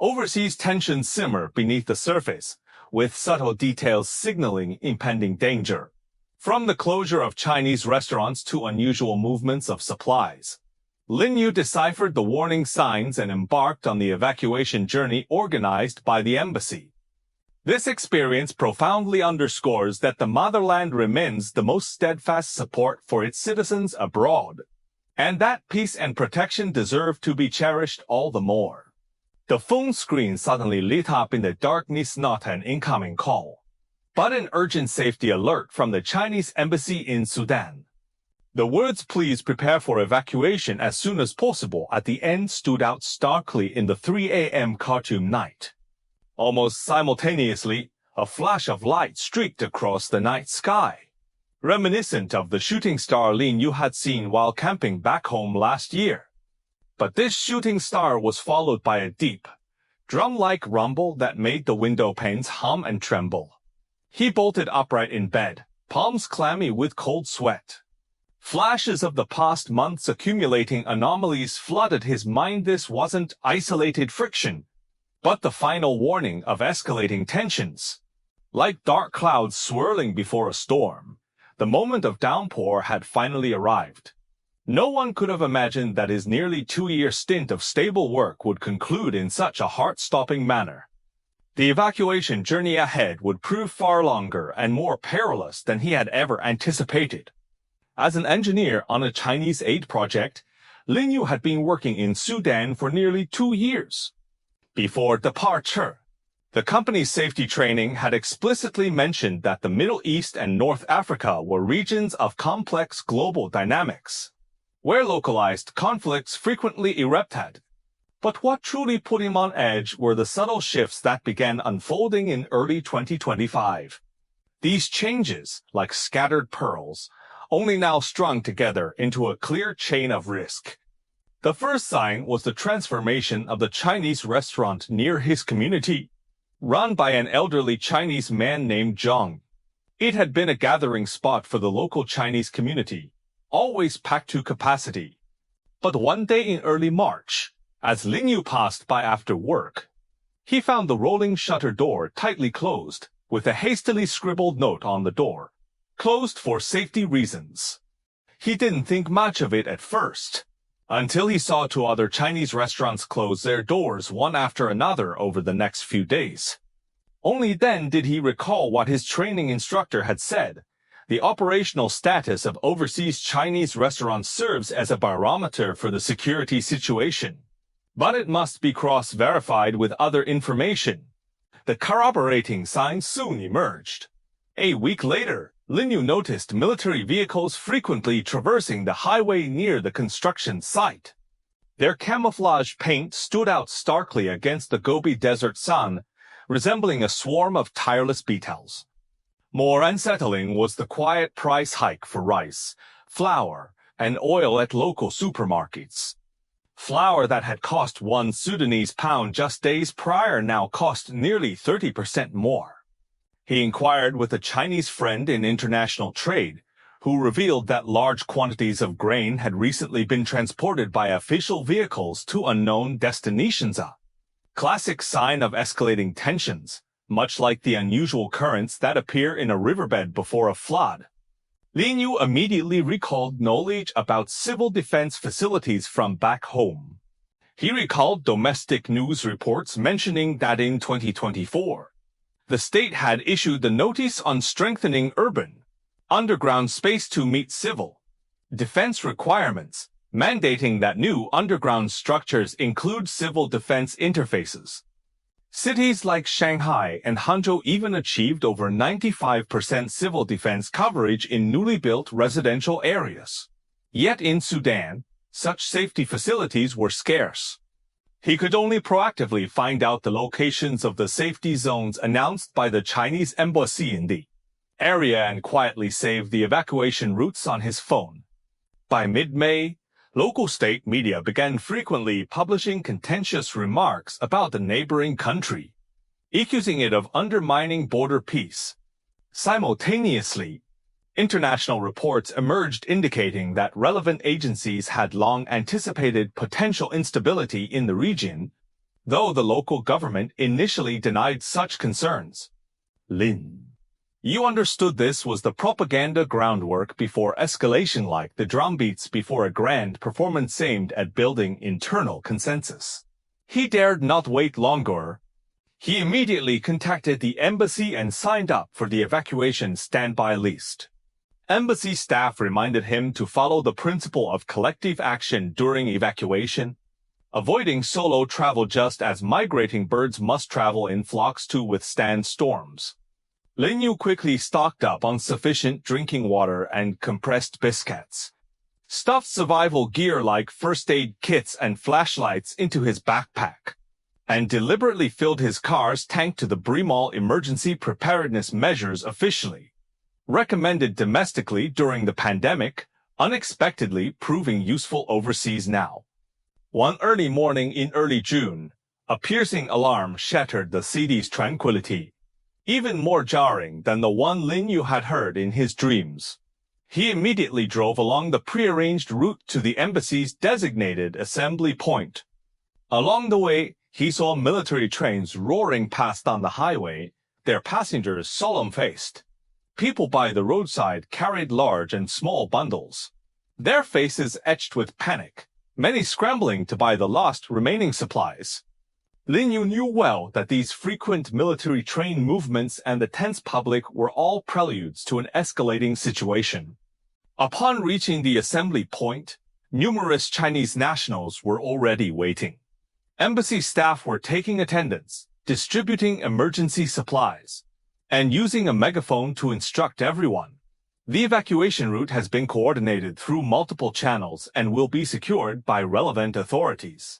Overseas tensions simmer beneath the surface, with subtle details signaling impending danger. From the closure of Chinese restaurants to unusual movements of supplies, Lin Yu deciphered the warning signs and embarked on the evacuation journey organized by the embassy. This experience profoundly underscores that the motherland remains the most steadfast support for its citizens abroad, and that peace and protection deserve to be cherished all the more. The phone screen suddenly lit up in the darkness, not an incoming call, but an urgent safety alert from the Chinese embassy in Sudan. The words "please prepare for evacuation as soon as possible" at the end stood out starkly in the 3 a.m. Khartoum night. Almost simultaneously, a flash of light streaked across the night sky, reminiscent of the shooting star Lin Yu had seen while camping back home last year. But this shooting star was followed by a deep, drum-like rumble that made the window panes hum and tremble. He bolted upright in bed, palms clammy with cold sweat. Flashes of the past month's accumulating anomalies flooded his mind. This wasn't isolated friction, but the final warning of escalating tensions. Like dark clouds swirling before a storm, the moment of downpour had finally arrived. No one could have imagined that his nearly 2-year stint of stable work would conclude in such a heart-stopping manner. The evacuation journey ahead would prove far longer and more perilous than he had ever anticipated. As an engineer on a Chinese aid project, Lin Yu had been working in Sudan for nearly 2 years. Before departure, the company's safety training had explicitly mentioned that the Middle East and North Africa were regions of complex global dynamics, where localized conflicts frequently erupted. But what truly put him on edge were the subtle shifts that began unfolding in early 2025. These changes, like scattered pearls, only now strung together into a clear chain of risk. The first sign was the transformation of the Chinese restaurant near his community, run by an elderly Chinese man named Zhang. It had been a gathering spot for the local Chinese community, always packed to capacity. But one day in early March, as Lin Yu passed by after work, he found the rolling shutter door tightly closed, with a hastily scribbled note on the door, "Closed for safety reasons." He didn't think much of it at first, until he saw 2 other Chinese restaurants close their doors one after another over the next few days. Only then did he recall what his training instructor had said: the operational status of overseas Chinese restaurants serves as a barometer for the security situation. But it must be cross-verified with other information. The corroborating signs soon emerged. A week later, Lin Yu noticed military vehicles frequently traversing the highway near the construction site. Their camouflage paint stood out starkly against the Gobi Desert sun, resembling a swarm of tireless beetles. More unsettling was the quiet price hike for rice, flour, and oil at local supermarkets. Flour that had cost 1 Sudanese pound just days prior now cost nearly 30% more. He inquired with a Chinese friend in international trade, who revealed that large quantities of grain had recently been transported by official vehicles to unknown destinations. A classic sign of escalating tensions, much like the unusual currents that appear in a riverbed before a flood. Lin Yu immediately recalled knowledge about civil defense facilities from back home. He recalled domestic news reports mentioning that in 2024, the state had issued the Notice on Strengthening Urban, Underground Space to meet civil defense requirements, mandating that new underground structures include civil defense interfaces. Cities like Shanghai and Hangzhou even achieved over 95% civil defense coverage in newly built residential areas. Yet in Sudan, such safety facilities were scarce. He could only proactively find out the locations of the safety zones announced by the Chinese embassy in the area and quietly save the evacuation routes on his phone. By mid-May, local state media began frequently publishing contentious remarks about the neighboring country, accusing it of undermining border peace. Simultaneously, international reports emerged indicating that relevant agencies had long anticipated potential instability in the region. though the local government initially denied such concerns. Lin Yu understood this was the propaganda groundwork before escalation, like the drumbeats before a grand performance aimed at building internal consensus. He dared not wait longer. He immediately contacted the embassy and signed up for the evacuation standby list. Embassy staff reminded him to follow the principle of collective action during evacuation, avoiding solo travel just as migrating birds must travel in flocks to withstand storms. Lin Yu quickly stocked up on sufficient drinking water and compressed biscuits, stuffed survival gear like first aid kits and flashlights into his backpack, and deliberately filled his car's tank to the brim. All emergency preparedness measures officially recommended domestically during the pandemic, unexpectedly proving useful overseas now. One early morning in early June, a piercing alarm shattered the city's tranquility, even more jarring than the one Lin Yu had heard in his dreams. He immediately drove along the prearranged route to the embassy's designated assembly point. Along the way, he saw military trains roaring past on the highway, their passengers solemn-faced. People by the roadside carried large and small bundles, their faces etched with panic, many scrambling to buy the lost remaining supplies. Lin Yu knew well that these frequent military train movements and the tense public were all preludes to an escalating situation. Upon reaching the assembly point, numerous Chinese nationals were already waiting. Embassy staff were taking attendance, distributing emergency supplies, and using a megaphone to instruct everyone. The evacuation route has been coordinated through multiple channels and will be secured by relevant authorities.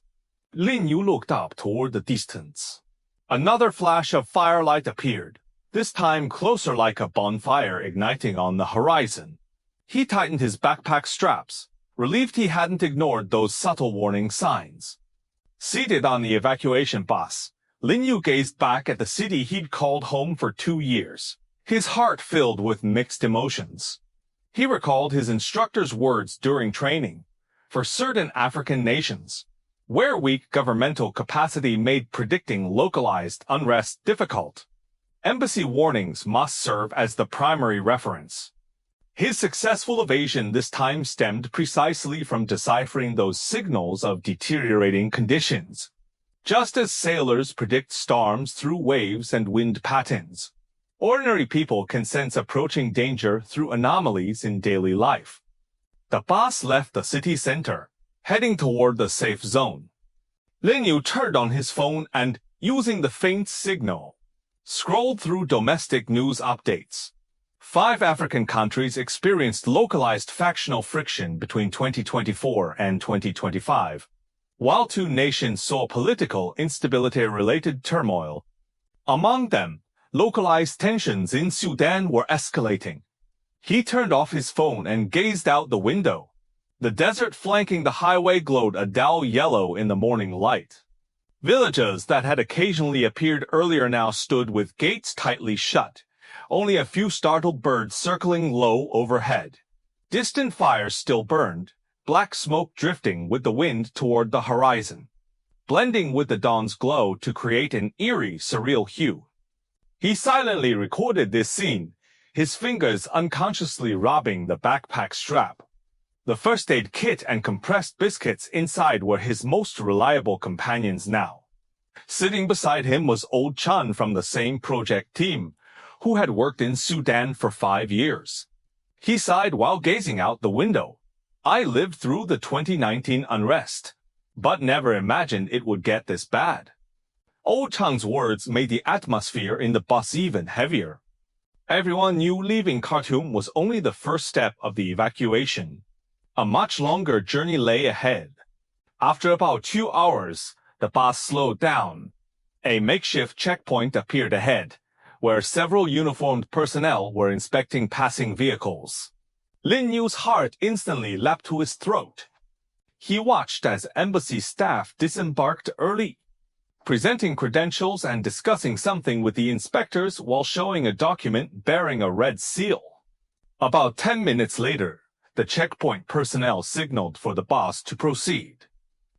Lin Yu looked up toward the distance. Another flash of firelight appeared, this time closer, like a bonfire igniting on the horizon. He tightened his backpack straps, relieved he hadn't ignored those subtle warning signs. Seated on the evacuation bus, Lin Yu gazed back at the city he'd called home for 2 years, his heart filled with mixed emotions. He recalled his instructor's words during training. For certain African nations, where weak governmental capacity made predicting localized unrest difficult, embassy warnings must serve as the primary reference. His successful evasion this time stemmed precisely from deciphering those signals of deteriorating conditions. Just as sailors predict storms through waves and wind patterns, ordinary people can sense approaching danger through anomalies in daily life. The bus left the city center, heading toward the safe zone. Lin Yu turned on his phone and, using the faint signal, scrolled through domestic news updates. 5 African countries experienced localized factional friction between 2024 and 2025, while 2 nations saw political instability-related turmoil. Among them, localized tensions in Sudan were escalating. He turned off his phone and gazed out the window. The desert flanking the highway glowed a dull yellow in the morning light. Villages that had occasionally appeared earlier now stood with gates tightly shut, only a few startled birds circling low overhead. Distant fires still burned, black smoke drifting with the wind toward the horizon, blending with the dawn's glow to create an eerie, surreal hue. He silently recorded this scene, his fingers unconsciously rubbing the backpack strap. The first aid kit and compressed biscuits inside were his most reliable companions now. Sitting beside him was old Chun from the same project team, who had worked in Sudan for 5 years. He sighed while gazing out the window. I lived through the 2019 unrest, but never imagined it would get this bad. Old Chun's words made the atmosphere in the bus even heavier. Everyone knew leaving Khartoum was only the first step of the evacuation. A much longer journey lay ahead. After about 2 hours, the bus slowed down. A makeshift checkpoint appeared ahead, where several uniformed personnel were inspecting passing vehicles. Lin Yu's heart instantly leapt to his throat. He watched as embassy staff disembarked early, presenting credentials and discussing something with the inspectors while showing a document bearing a red seal. About 10 minutes later, the checkpoint personnel signaled for the bus to proceed.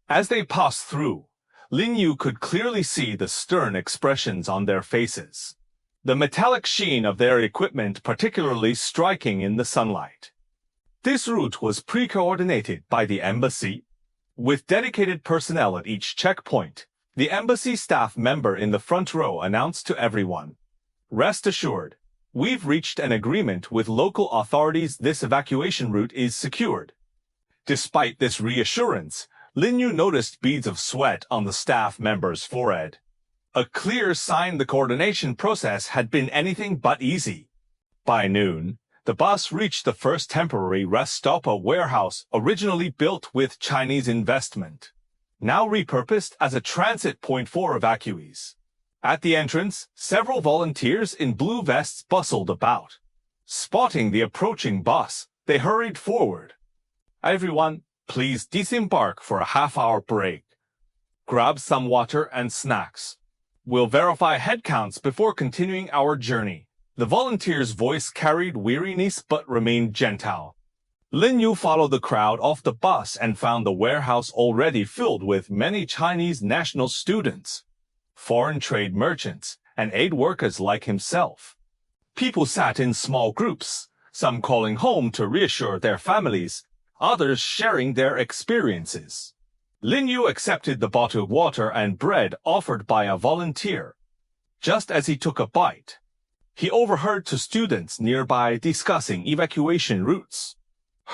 As they passed through, Lin Yu could clearly see the stern expressions on their faces, the metallic sheen of their equipment particularly striking in the sunlight. This route was pre-coordinated by the embassy, with dedicated personnel at each checkpoint. The embassy staff member in the front row announced to everyone, "Rest assured, we've reached an agreement with local authorities. This evacuation route is secured." Despite this reassurance, Lin Yu noticed beads of sweat on the staff member's forehead, a clear sign the coordination process had been anything but easy. By noon, the bus reached the first temporary rest stop, a warehouse originally built with Chinese investment, now repurposed as a transit point for evacuees. At the entrance, several volunteers in blue vests bustled about. Spotting the approaching bus, they hurried forward. "Everyone, please disembark for a half-hour break. Grab some water and snacks. We'll verify headcounts before continuing our journey." The volunteer's voice carried weariness but remained gentle. Lin Yu followed the crowd off the bus and found the warehouse already filled with many Chinese national students, foreign trade merchants, and aid workers like himself. People sat in small groups, some calling home to reassure their families, others sharing their experiences. Lin Yu accepted the bottled water and bread offered by a volunteer. Just as he took a bite, he overheard two students nearby discussing evacuation routes.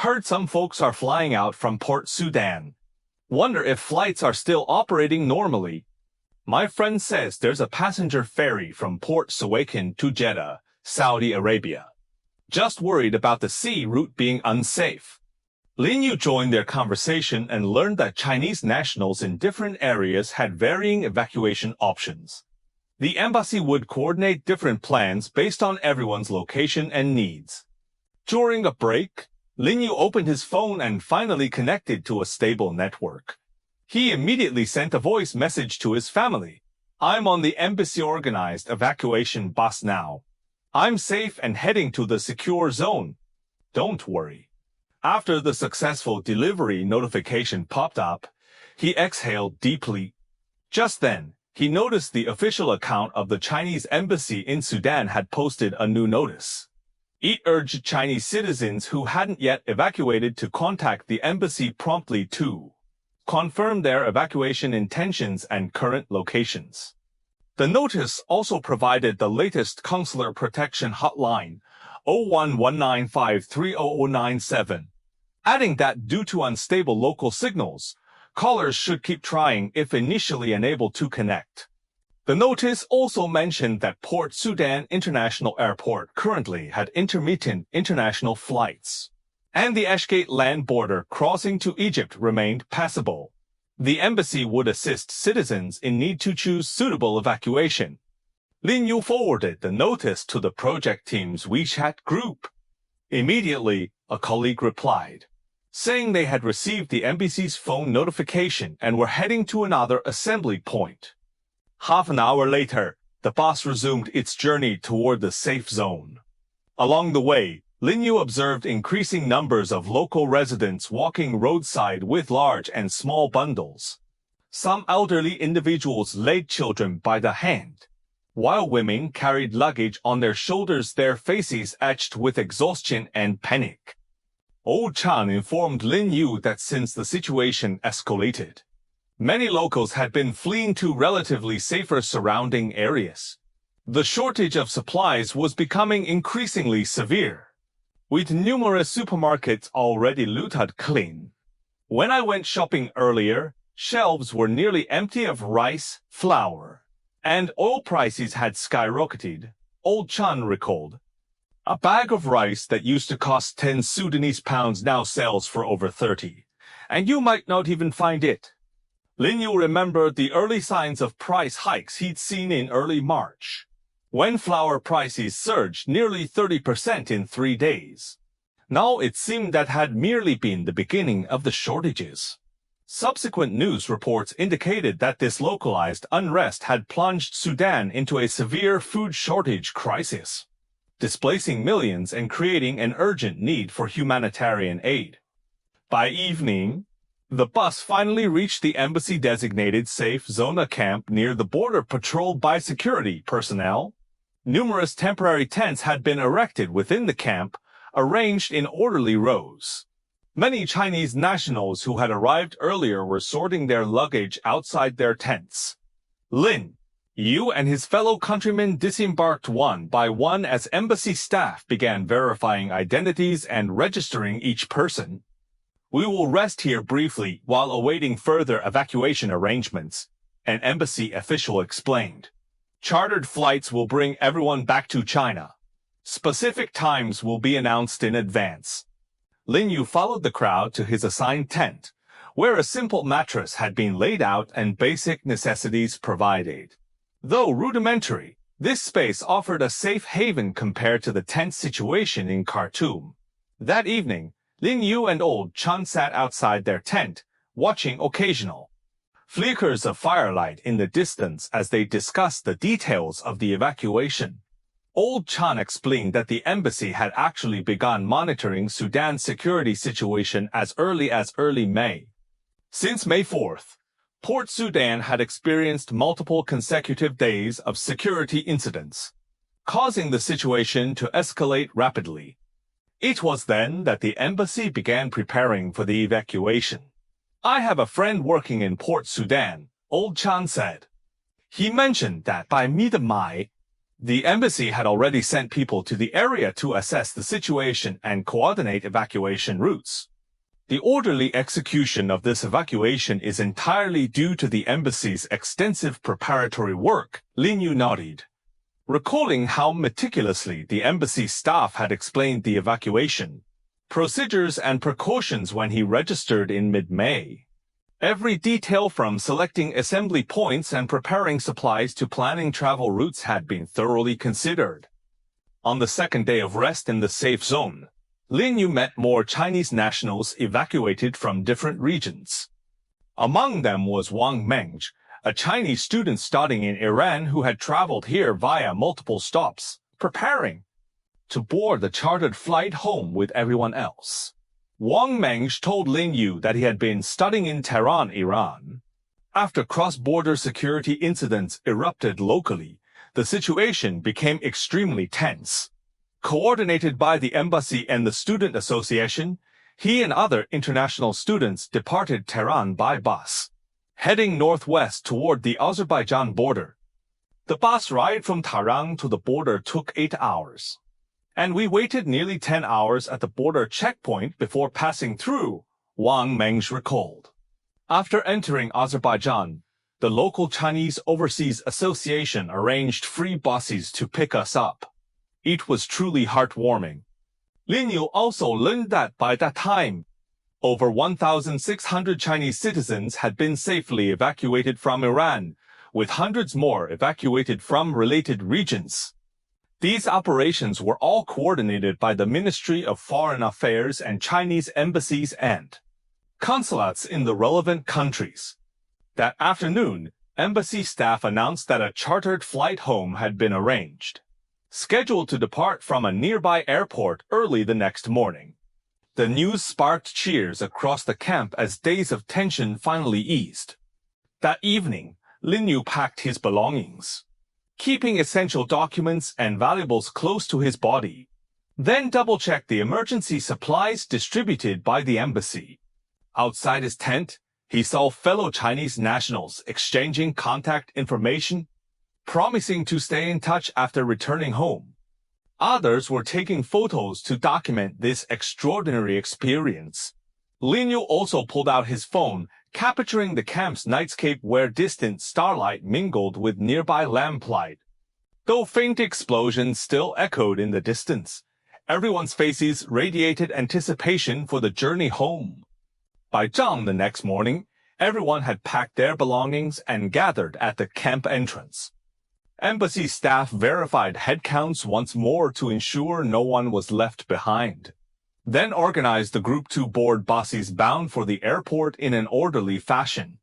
"Heard some folks are flying out from Port Sudan. Wonder if flights are still operating normally. My friend says there's a passenger ferry from Port Evacuation to Jeddah, Saudi Arabia. Just worried about the sea route being unsafe." Lin Yu joined their conversation and learned that Chinese nationals in different areas had varying evacuation options. The embassy would coordinate different plans based on everyone's location and needs. During a break, Lin Yu opened his phone and finally connected to a stable network. He immediately sent a voice message to his family. "I'm on the embassy-organized evacuation bus now. I'm safe and heading to the secure zone. Don't worry." After the successful delivery notification popped up, he exhaled deeply. Just then, he noticed the official account of the Chinese embassy in Sudan had posted a new notice. It urged Chinese citizens who hadn't yet evacuated to contact the embassy promptly to confirm their evacuation intentions and current locations. The notice also provided the latest consular protection hotline, 0119530097, adding that due to unstable local signals, callers should keep trying if initially unable to connect. The notice also mentioned that Port Sudan International Airport currently had intermittent international flights, and the Ashgate land border crossing to Egypt remained passable. The embassy would assist citizens in need to choose suitable evacuation. Lin Yu forwarded the notice to the project team's WeChat group. Immediately, a colleague replied, saying they had received the embassy's phone notification and were heading to another assembly point. Half an hour later, the bus resumed its journey toward the safe zone. Along the way, Lin Yu observed increasing numbers of local residents walking roadside with large and small bundles. Some elderly individuals laid children by the hand, while women carried luggage on their shoulders, their faces etched with exhaustion and panic. Old Chan informed Lin Yu that since the situation escalated, many locals had been fleeing to relatively safer surrounding areas. The shortage of supplies was becoming increasingly severe, with numerous supermarkets already looted clean. "When I went shopping earlier, shelves were nearly empty of rice, flour, and oil prices had skyrocketed," Old Chan recalled. "A bag of rice that used to cost 10 Sudanese pounds now sells for over 30, and you might not even find it." Lin Yu remembered the early signs of price hikes he'd seen in early March, when flour prices surged nearly 30% in 3 days. Now it seemed that had merely been the beginning of the shortages. Subsequent news reports indicated that this localized unrest had plunged Sudan into a severe food shortage crisis, displacing millions and creating an urgent need for humanitarian aid. By evening, The bus finally reached the embassy-designated safe zone camp near the border patrolled by security personnel. Numerous temporary tents had been erected within the camp, arranged in orderly rows. Many Chinese nationals who had arrived earlier were sorting their luggage outside their tents. Lin Yu and his fellow countrymen disembarked one by one as embassy staff began verifying identities and registering each person. "We will rest here briefly while awaiting further evacuation arrangements," an embassy official explained. "Chartered flights will bring everyone back to China. Specific times will be announced in advance." Lin Yu followed the crowd to his assigned tent, where a simple mattress had been laid out and basic necessities provided. Though rudimentary, this space offered a safe haven compared to the tense situation in Khartoum. That evening, Lin Yu and Old Chan sat outside their tent, watching occasional flickers of firelight in the distance as they discussed the details of the evacuation. Old Chan explained that the embassy had actually begun monitoring Sudan's security situation as early May. Since May 4th, Port Sudan had experienced multiple consecutive days of security incidents, causing the situation to escalate rapidly. It was then that the embassy began preparing for the evacuation. "I have a friend working in Port Sudan," Old Chan said. He mentioned that by mid-May, the embassy had already sent people to the area to assess the situation and coordinate evacuation routes. "The orderly execution of this evacuation is entirely due to the embassy's extensive preparatory work," Lin Yu nodded, recalling how meticulously the embassy staff had explained the evacuation procedures and precautions when he registered in mid-May. Every detail from selecting assembly points and preparing supplies to planning travel routes had been thoroughly considered. On the second day of rest in the safe zone, Lin Yu met more Chinese nationals evacuated from different regions. Among them was Wang Meng, a Chinese student studying in Iran who had traveled here via multiple stops, preparing to board the chartered flight home with everyone else. Wang Meng told Lin Yu that he had been studying in Tehran, Iran. After cross-border security incidents erupted locally, the situation became extremely tense. Coordinated by the embassy and the student association, he and other international students departed Tehran by bus, heading northwest toward the Azerbaijan border. The bus ride from Tehran to the border took 8 hours, and we waited nearly 10 hours at the border checkpoint before passing through, Wang Meng recalled. After entering Azerbaijan, the local Chinese Overseas Association arranged free buses to pick us up. It was truly heartwarming. Lin Yu also learned that by that time, over 1,600 Chinese citizens had been safely evacuated from Iran, with hundreds more evacuated from related regions. These operations were all coordinated by the Ministry of Foreign Affairs and Chinese embassies and consulates in the relevant countries. That afternoon, embassy staff announced that a chartered flight home had been arranged, scheduled to depart from a nearby airport early the next morning. The news sparked cheers across the camp as days of tension finally eased. That evening, Lin Yu packed his belongings, keeping essential documents and valuables close to his body, then double-checked the emergency supplies distributed by the embassy. Outside his tent, he saw fellow Chinese nationals exchanging contact information, promising to stay in touch after returning home. Others were taking photos to document this extraordinary experience. Lin Yu also pulled out his phone, capturing the camp's nightscape where distant starlight mingled with nearby lamplight. Though faint explosions still echoed in the distance, everyone's faces radiated anticipation for the journey home. By dawn the next morning, everyone had packed their belongings and gathered at the camp entrance. Embassy staff verified headcounts once more to ensure no one was left behind, then organized the group to board buses bound for the airport in an orderly fashion.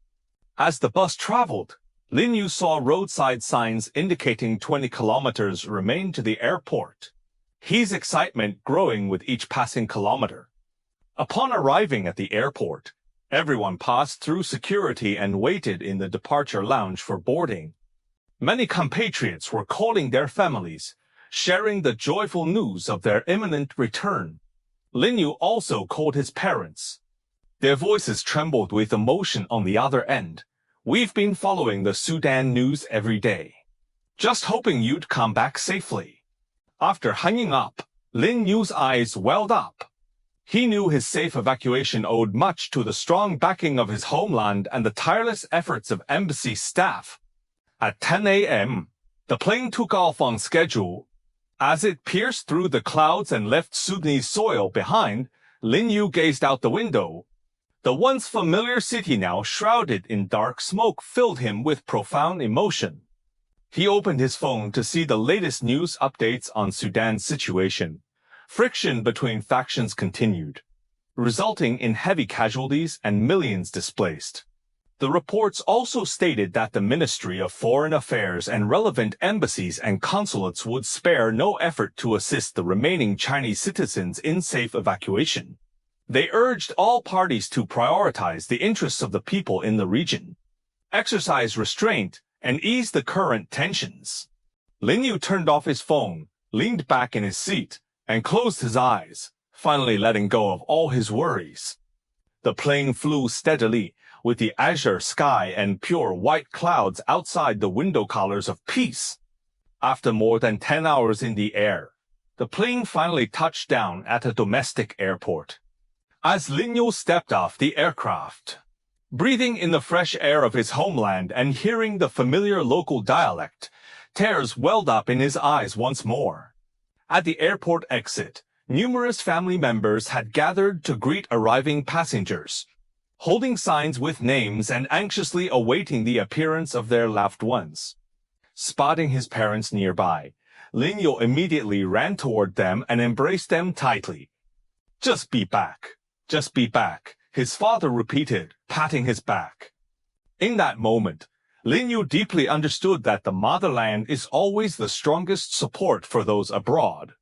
As the bus traveled, Lin Yu saw roadside signs indicating 20 kilometers remained to the airport, his excitement growing with each passing kilometer. Upon arriving at the airport, Everyone passed through security and waited in the departure lounge for boarding. Many compatriots were calling their families, sharing the joyful news of their imminent return. Lin Yu also called his parents. Their voices trembled with emotion on the other end. "We've been following the Sudan news every day. Just hoping you'd come back safely." After hanging up, Lin Yu's eyes welled up. He knew his safe evacuation owed much to the strong backing of his homeland and the tireless efforts of embassy staff. At 10 a.m., the plane took off on schedule. As it pierced through the clouds and left Sudanese soil behind, Lin Yu gazed out the window. The once familiar city, now shrouded in dark smoke, filled him with profound emotion. He opened his phone to see the latest news updates on Sudan's situation. Friction between factions continued, resulting in heavy casualties and millions displaced. The reports also stated that the Ministry of Foreign Affairs and relevant embassies and consulates would spare no effort to assist the remaining Chinese citizens in safe evacuation. They urged all parties to prioritize the interests of the people in the region, exercise restraint, and ease the current tensions. Lin Yu turned off his phone, leaned back in his seat, and closed his eyes, finally letting go of all his worries. The plane flew steadily, with the azure sky and pure white clouds outside the window colors of peace. After more than 10 hours in the air, the plane finally touched down at a domestic airport. As Lin Yu stepped off the aircraft, breathing in the fresh air of his homeland and hearing the familiar local dialect, tears welled up in his eyes once more. At the airport exit, numerous family members had gathered to greet arriving passengers, holding signs with names and anxiously awaiting the appearance of their loved ones. Spotting his parents nearby, Lin Yu immediately ran toward them and embraced them tightly. "Just be back. Just be back," his father repeated, patting his back. In that moment, Lin Yu deeply understood that the motherland is always the strongest support for those abroad.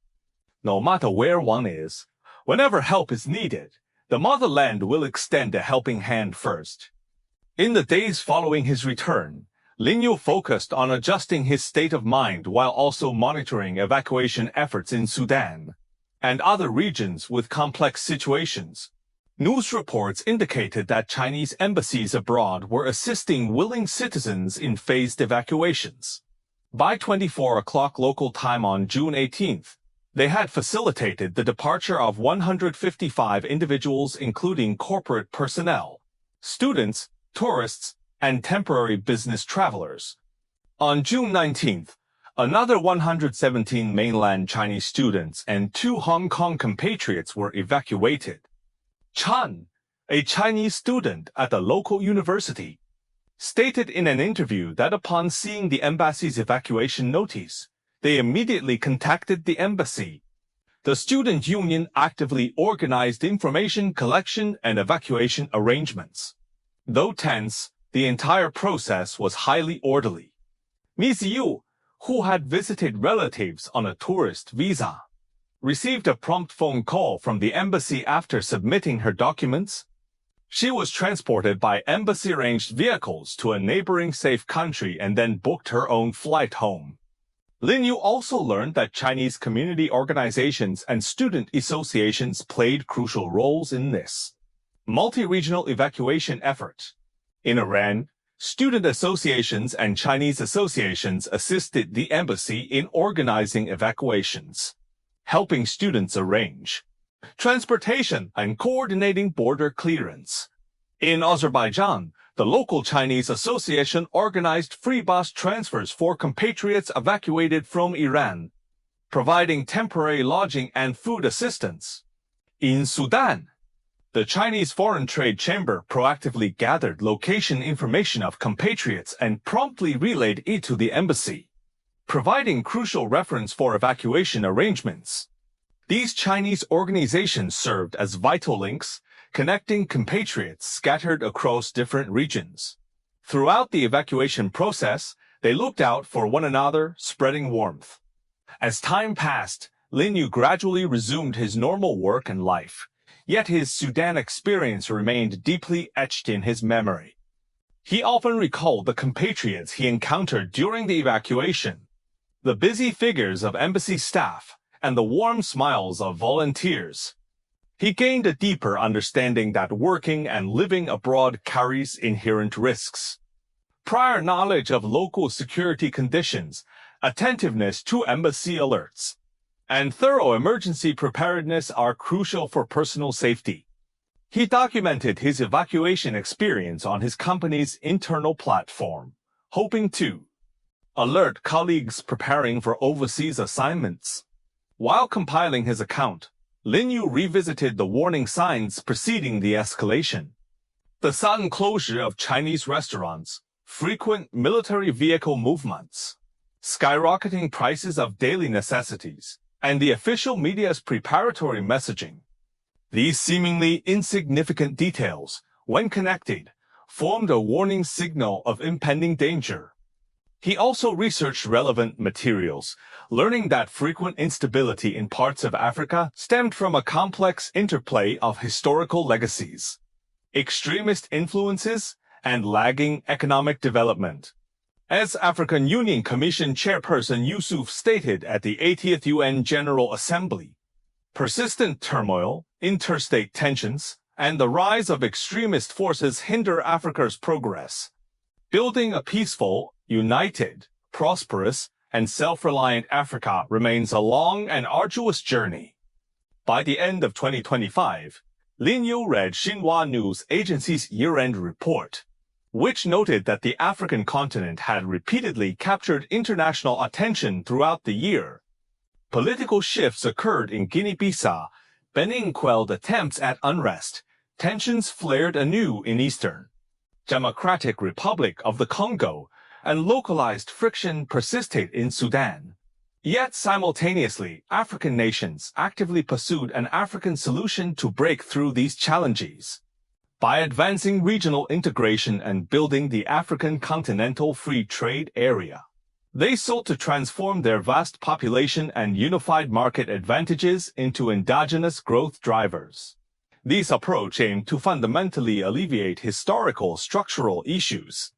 No matter where one is, whenever help is needed, the motherland will extend a helping hand first. In the days following his return, Lin Yu focused on adjusting his state of mind while also monitoring evacuation efforts in Sudan and other regions with complex situations. News reports indicated that Chinese embassies abroad were assisting willing citizens in phased evacuations. By 24 o'clock local time on June 18th, they had facilitated the departure of 155 individuals, including corporate personnel, students, tourists, and temporary business travelers. On June 19th, another 117 mainland Chinese students and 2 Hong Kong compatriots were evacuated. Chan, a Chinese student at a local university, stated in an interview that upon seeing the embassy's evacuation notice, they immediately contacted the embassy. The student union actively organized information collection and evacuation arrangements. Though tense, the entire process was highly orderly. Ms. Yu, who had visited relatives on a tourist visa, received a prompt phone call from the embassy after submitting her documents. She was transported by embassy-arranged vehicles to a neighboring safe country and then booked her own flight home. Lin Yu also learned that Chinese community organizations and student associations played crucial roles in this multi-regional evacuation effort. In Iran, student associations and Chinese associations assisted the embassy in organizing evacuations, helping students arrange transportation and coordinating border clearance. In Azerbaijan, the local Chinese association organized free bus transfers for compatriots evacuated from Iran, providing temporary lodging and food assistance. In Sudan, the Chinese Foreign Trade Chamber proactively gathered location information of compatriots and promptly relayed it to the embassy, providing crucial reference for evacuation arrangements. These Chinese organizations served as vital links, connecting compatriots scattered across different regions. Throughout the evacuation process, they looked out for one another, spreading warmth. As time passed, Lin Yu gradually resumed his normal work and life. yet his Sudan experience remained deeply etched in his memory. He often recalled the compatriots he encountered during the evacuation, the busy figures of embassy staff, and the warm smiles of volunteers. He gained a deeper understanding that working and living abroad carries inherent risks. Prior knowledge of local security conditions, attentiveness to embassy alerts, and thorough emergency preparedness are crucial for personal safety. He documented his evacuation experience on his company's internal platform, hoping to alert colleagues preparing for overseas assignments. While compiling his account, Lin Yu revisited the warning signs preceding the escalation. The sudden closure of Chinese restaurants, frequent military vehicle movements, skyrocketing prices of daily necessities, and the official media's preparatory messaging. These seemingly insignificant details, when connected, formed a warning signal of impending danger. He also researched relevant materials, learning that frequent instability in parts of Africa stemmed from a complex interplay of historical legacies, extremist influences, and lagging economic development. As African Union Commission Chairperson Yusuf stated at the 80th UN General Assembly, persistent turmoil, interstate tensions, and the rise of extremist forces hinder Africa's progress. Building a peaceful, united, prosperous, and self-reliant Africa remains a long and arduous journey. By the end of 2025, Lin Yu read Xinhua News Agency's year-end report, which noted that the African continent had repeatedly captured international attention throughout the year. Political shifts occurred in Guinea-Bissau, Benin quelled attempts at unrest, tensions flared anew in Eastern Democratic Republic of the Congo, and localized friction persisted in Sudan. Yet simultaneously, African nations actively pursued an African solution to break through these challenges. By advancing regional integration and building the African Continental Free Trade Area, they sought to transform their vast population and unified market advantages into endogenous growth drivers. This approach aimed to fundamentally alleviate historical structural issues,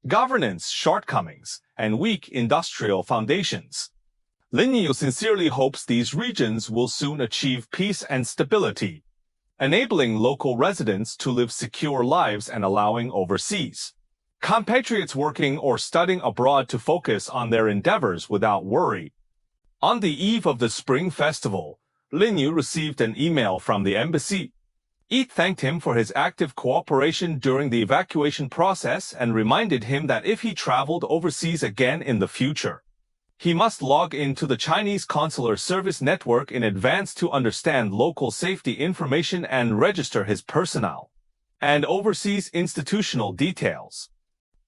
governance shortcomings, and weak industrial foundations. Lin Yu sincerely hopes these regions will soon achieve peace and stability, enabling local residents to live secure lives and allowing overseas compatriots working or studying abroad to focus on their endeavors without worry. On the eve of the Spring Festival, Lin Yu received an email from the embassy. It thanked him for his active cooperation during the evacuation process and reminded him that if he traveled overseas again in the future, he must log into the Chinese Consular Service Network in advance to understand local safety information and register his personnel and overseas institutional details.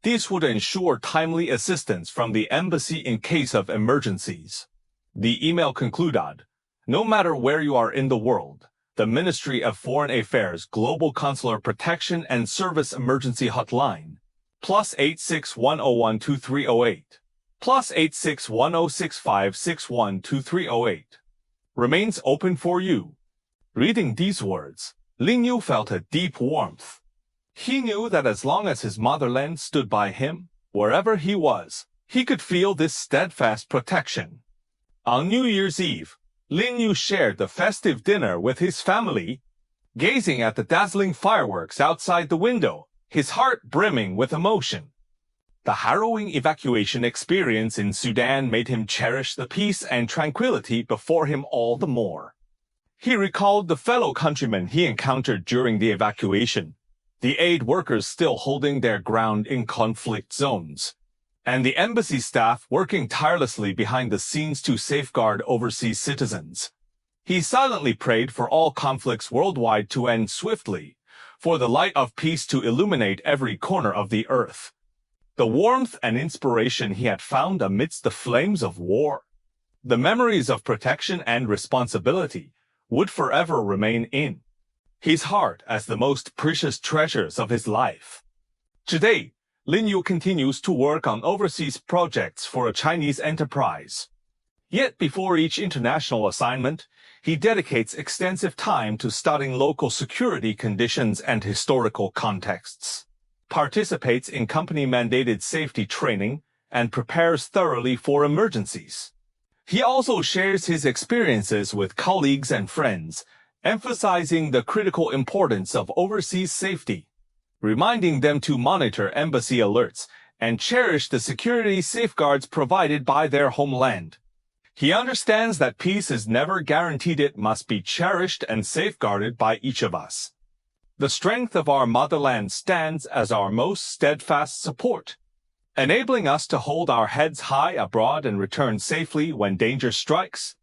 This would ensure timely assistance from the embassy in case of emergencies. The email concluded, "No matter where you are in the world, the Ministry of Foreign Affairs Global Consular Protection and Service Emergency Hotline, +8610123008, +861065612308, remains open for you." Reading these words, Lin Yu felt a deep warmth. He knew that as long as his motherland stood by him, wherever he was, he could feel this steadfast protection. On New Year's Eve, Lin Yu shared the festive dinner with his family, gazing at the dazzling fireworks outside the window, his heart brimming with emotion. The harrowing evacuation experience in Sudan made him cherish the peace and tranquility before him all the more. He recalled the fellow countrymen he encountered during the evacuation, the aid workers still holding their ground in conflict zones, and the embassy staff working tirelessly behind the scenes to safeguard overseas citizens. He silently prayed for all conflicts worldwide to end swiftly, for the light of peace to illuminate every corner of the earth. The warmth and inspiration he had found amidst the flames of war, the memories of protection and responsibility, would forever remain in his heart as the most precious treasures of his life. Today, Lin Yu continues to work on overseas projects for a Chinese enterprise. Yet before each international assignment, He dedicates extensive time to studying local security conditions and historical contexts, participates in company-mandated safety training, and prepares thoroughly for emergencies. He also shares his experiences with colleagues and friends, emphasizing the critical importance of overseas safety, reminding them to monitor embassy alerts and cherish the security safeguards provided by their homeland. He understands that peace is never guaranteed. It must be cherished and safeguarded by each of us. The strength of our motherland stands as our most steadfast support, enabling us to hold our heads high abroad and return safely when danger strikes.